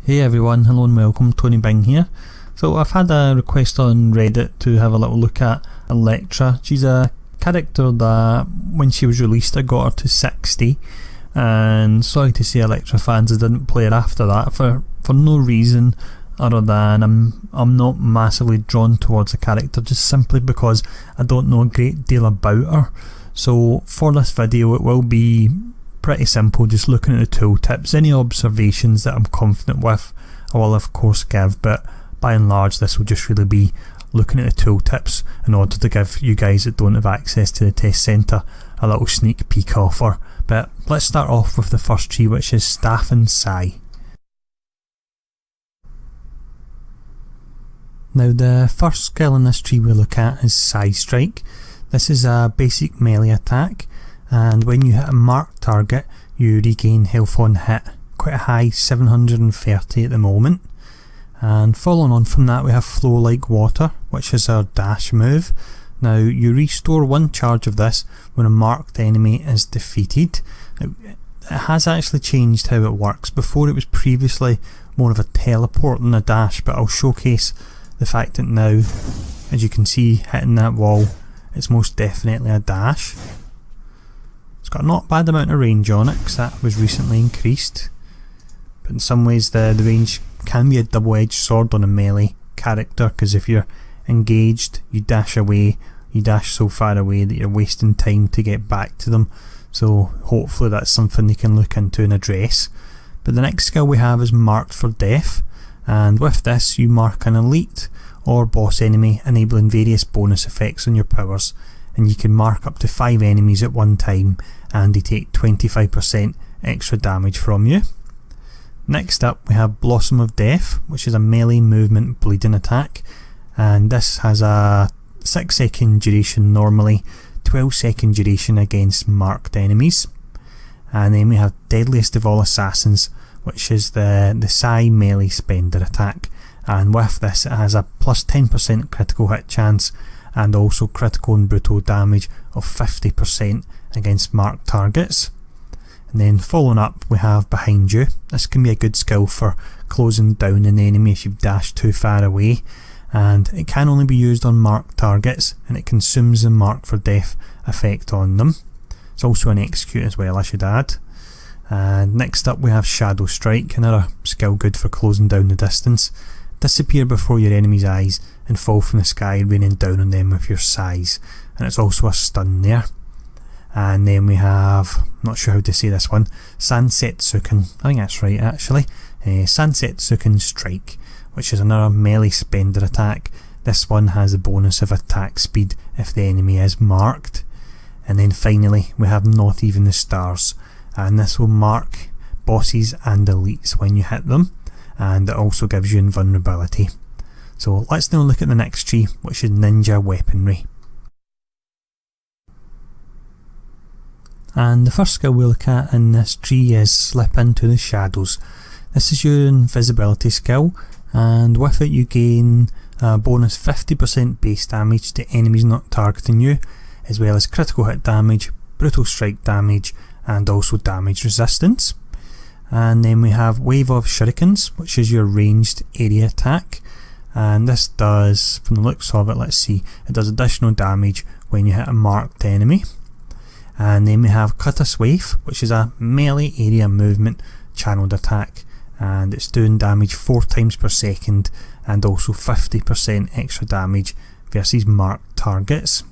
Hey everyone, hello and welcome, Tony Bing here. So I've had a request on Reddit to have a little look at Elektra. She's a character that when she was released I got her to 60, and sorry to say Elektra fans, I didn't play her after that for no reason other than I'm not massively drawn towards the character, just simply because I don't know a great deal about her. So for this video it will be pretty simple, just looking at the tooltips. Any observations that I'm confident with I will of course give, but by and large this will just really be looking at the tooltips in order to give you guys that don't have access to the test centre a little sneak peek of her. But let's start off with the first tree, which is Staff and Sai. Now the first skill in this tree we look at is Sai Strike. This is a basic melee attack, and when you hit a marked target you regain health on hit, quite a high 730 at the moment. And following on from that we have Flow Like Water, which is our dash move. Now you restore one charge of this when a marked enemy is defeated. It has actually changed how it works. Before it was previously more of a teleport than a dash, but I'll showcase the fact that now, as you can see, hitting that wall, it's most definitely a dash. It's got a not bad amount of range on it because that was recently increased, but in some ways the range can be a double-edged sword on a melee character, because if you're engaged you dash away, you dash so far away that you're wasting time to get back to them. So hopefully that's something they can look into and address. But the next skill we have is Marked for Death, and with this you mark an elite or boss enemy, enabling various bonus effects on your powers, and you can mark up to 5 enemies at one time and they take 25% extra damage from you. Next up we have Blossom of Death, which is a melee movement bleeding attack, and this has a 6-second duration normally, 12-second duration against marked enemies. And then we have Deadliest of All Assassins, which is the Sai melee spender attack, and with this it has a plus 10% critical hit chance and also critical and brutal damage of 50% against marked targets. And then following up we have Behind You. This can be a good skill for closing down an enemy if you've dashed too far away, and it can only be used on marked targets, and it consumes the Mark for Death effect on them. It's also an execute as well, I should add. And next up we have Shadow Strike, another skill good for closing down the distance. Disappear before your enemy's eyes and fall from the sky, raining down on them with your size, and it's also a stun there. And then we have, not sure how to say this one, Sansetsuken, I think that's right actually, Sansetsuken Strike, which is another melee spender attack. This one has a bonus of attack speed if the enemy is marked. And then finally we have Not Even the Stars, and this will mark bosses and elites when you hit them, and it also gives you invulnerability. So let's now look at the next tree, which is Ninja Weaponry. And the first skill we'll look at in this tree is Slip Into the Shadows. This is your invisibility skill, and with it you gain a bonus 50% base damage to enemies not targeting you, as well as critical hit damage, brutal strike damage, and also damage resistance. And then we have Wave of Shurikens, which is your ranged area attack, and this does, from the looks of it, let's see, it does additional damage when you hit a marked enemy. And then we have Cut a Swathe, which is a melee area movement channeled attack, and it's doing damage 4 times per second and also 50% extra damage versus marked targets.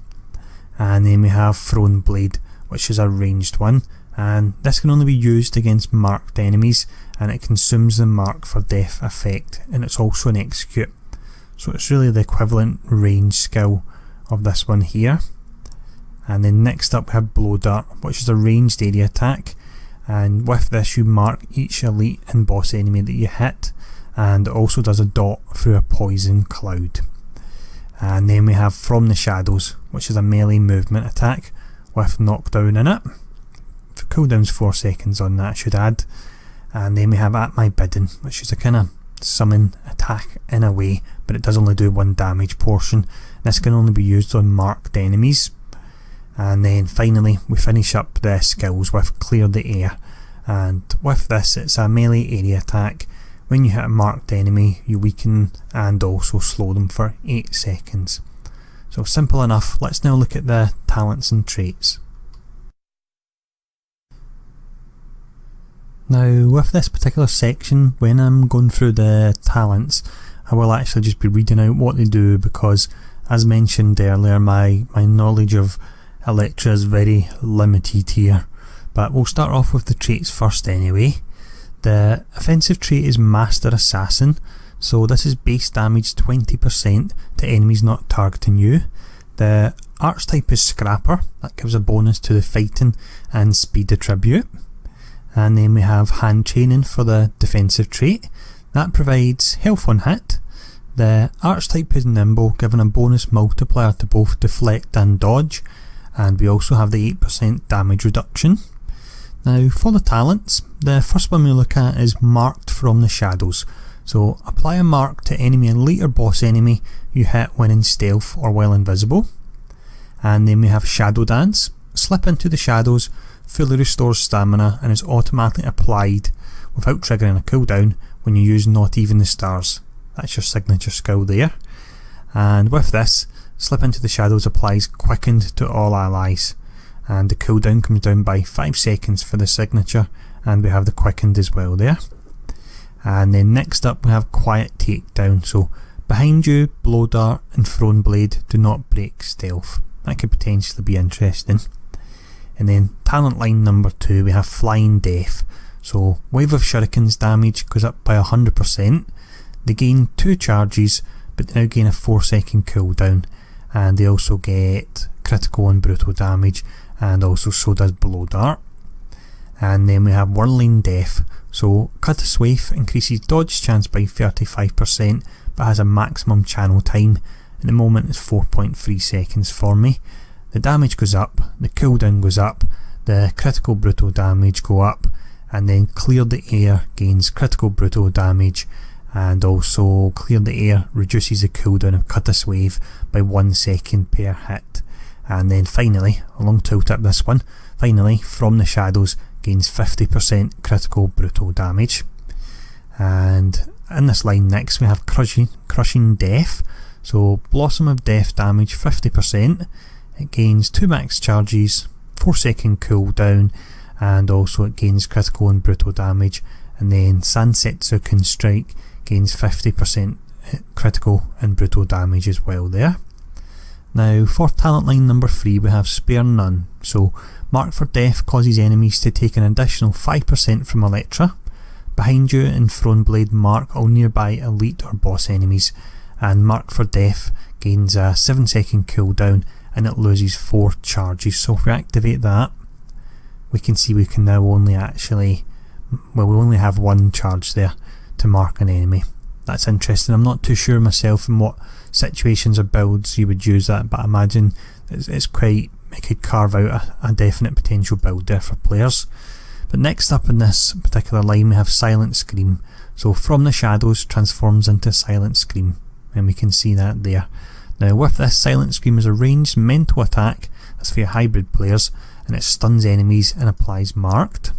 And then we have Thrown Blade, which is a ranged one, and this can only be used against marked enemies, and it consumes the Mark for Death effect, and it's also an execute. So it's really the equivalent range skill of this one here. And then next up we have Blow Dart, which is a ranged area attack, and with this you mark each elite and boss enemy that you hit, and it also does a dot through a poison cloud. And then we have From the Shadows, which is a melee movement attack with knockdown in it. The cooldown's 4 seconds on that, I should add. And then we have At My Bidding, which is a kind of summon attack in a way, but it does only do 1 damage portion. This can only be used on marked enemies. And then finally we finish up the skills with Clear the Air, and with this it's a melee area attack when you hit a marked enemy, you weaken and also slow them for 8 seconds. So simple enough. Let's now look at the talents and traits. Now with this particular section, when I'm going through the talents, I will actually just be reading out what they do, because as mentioned earlier, my knowledge of Elektra is very limited here. But we'll start off with the traits first anyway. The offensive trait is Master Assassin, so this is base damage 20% to enemies not targeting you. The archetype is Scrapper, that gives a bonus to the fighting and speed attribute. And then we have Hand Training for the defensive trait, that provides health on hit. The archetype is Nimble, giving a bonus multiplier to both deflect and dodge, and we also have the 8% damage reduction. Now for the talents, the first one we look at is Marked from the Shadows. So apply a mark to enemy and later boss enemy you hit when in stealth or while invisible. And then we have Shadow Dance. Slip into the shadows, fully restores stamina and is automatically applied without triggering a cooldown when you use Not Even the Stars. That's your signature skill there. And with this, Slip into the Shadows applies Quickened to all allies, and the cooldown comes down by 5 seconds for the signature, and we have the Quickened as well there. And then next up we have Quiet Takedown. So behind you, Blow Dart and Thrown Blade do not break stealth. That could potentially be interesting. And then talent line number 2 we have Flying Death. So Wave of Shurikens damage goes up by 100%. They gain 2 charges, but they now gain a 4-second cooldown, and they also get critical and brutal damage, and also so does Blow Dart. And then we have Whirling Death. So Cut a Swathe increases dodge chance by 35%, but has a maximum channel time. At the moment it's 4.3 seconds for me. The damage goes up, the cooldown goes up, the critical brutal damage go up, and then Clear the Air gains critical brutal damage, and also Clear the Air reduces the cooldown of Cut a Swathe by 1 second per hit. And then finally, a long tooltip this one, finally From the Shadows gains 50% critical brutal damage. And in this line next we have Crushing Death. So Blossom of Death damage 50%, it gains 2 max charges, 4-second cooldown, and also it gains critical and brutal damage. And then Sansetsuken Strike gains 50% critical and brutal damage as well there. Now for talent line number 3 we have Spare None. So Mark for Death causes enemies to take an additional 5% from Elektra. Behind you and Thrown Blade mark all nearby elite or boss enemies, and Mark for Death gains a 7-second cooldown and it loses 4 charges. So if we activate that, we can see we can now only actually, well, we only have 1 charge there to mark an enemy. That's interesting. I'm not too sure myself in what situations or builds you would use that, but I imagine it's quite, it could carve out a definite potential build there for players. But next up in this particular line we have Silent Scream. So From the Shadows transforms into Silent Scream, and we can see that there. Now with this, Silent Scream is a ranged mental attack that's for your hybrid players, and it stuns enemies and applies Marked.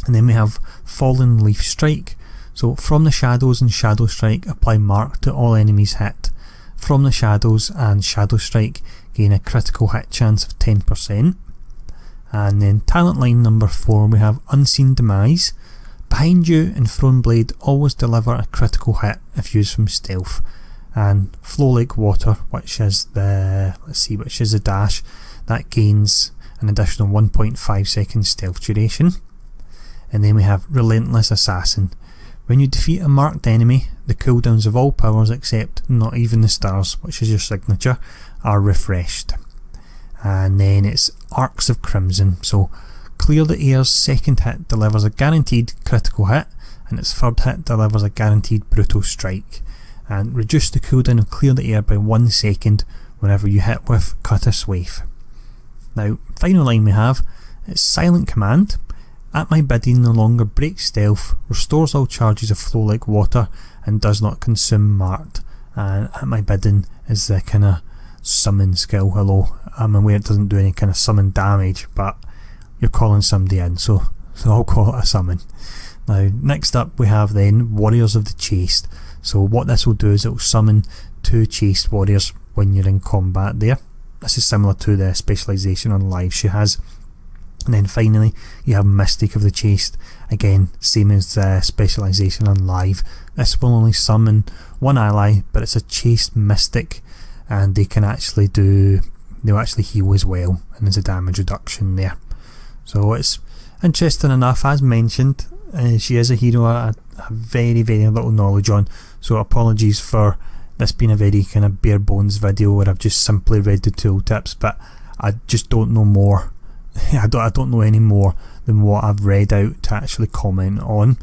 And then we have Fallen Leaf Strike. So From the Shadows and Shadow Strike apply Mark to all enemies hit. From the Shadows and Shadow Strike gain a critical hit chance of 10%. And then talent line number 4 we have Unseen Demise. Behind you and Thrown Blade always deliver a critical hit if used from stealth. And Flow Like Water, which is the dash, that gains an additional 1.5 second stealth duration. And then we have Relentless Assassin. When you defeat a marked enemy, the cooldowns of all powers except Not Even the Stars, which is your signature, are refreshed. And then it's Arcs of Crimson. So Clear the Air's second hit delivers a guaranteed critical hit, and its third hit delivers a guaranteed brutal strike. And reduce the cooldown of Clear the Air by 1 second whenever you hit with Cut a Swathe. Now, final line we have, it's Silent Command. At my bidding no longer breaks stealth, restores all charges of Flow Like Water, and does not consume Marked. And at my bidding is the kind of summon skill, although I'm aware it doesn't do any kind of summon damage, but you're calling somebody in, so I'll call it a summon. Now next up we have then Warriors of the Chaste. So what this will do is it will summon 2 Chaste Warriors when you're in combat there. This is similar to the specialisation on live she has. And then finally you have Mystic of the Chaste. Again, same as the specialisation on live. This will only summon 1 ally, but it's a Chaste Mystic, and they can actually they'll actually heal as well, and there's a damage reduction there. So it's interesting enough. As mentioned, she is a hero I have very little knowledge on, so apologies for this being a very kind of bare bones video where I've just simply read the tooltips, but I just don't know more. I don't know any more than what I've read out to actually comment on.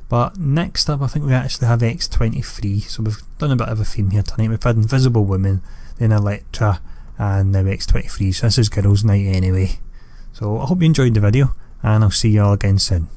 But next up I think we actually have X23, so we've done a bit of a theme here tonight. We've had Invisible Women, then Elektra, and now X23, so this is girls' night anyway. So I hope you enjoyed the video, and I'll see you all again soon.